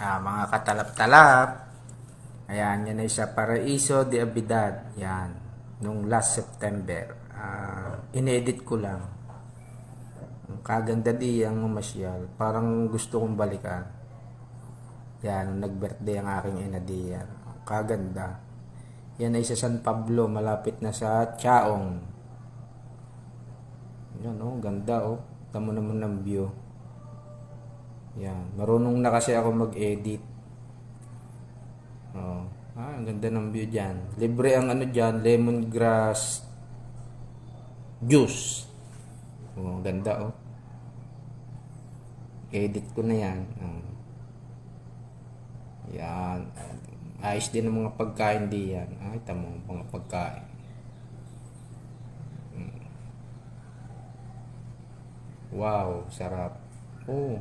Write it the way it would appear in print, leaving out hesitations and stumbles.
Mga katalap-talap. Ayan, yan ay sa Paraiso de Abidad. Yan, nung last September. Inedit ko lang. Ang kaganda di ang mamasyal. Parang gusto kong balikan. Yan, nung nag-birthday ang aking ina di yan. Ang kaganda. Yan ay sa San Pablo, malapit na sa Chaong. Yan oh, ganda oh. Tamo naman ng view. Yan, marunong na kasi ako mag-edit. Oh. Ang ganda ng view dyan. Libre ang ano dyan, lemongrass juice. Oh, ganda oh. Edit ko na yan. Oh. Yan. Ayos din ang mga pagkain di yan. Ay, tamo mga pagkain. Wow, sarap. Oh.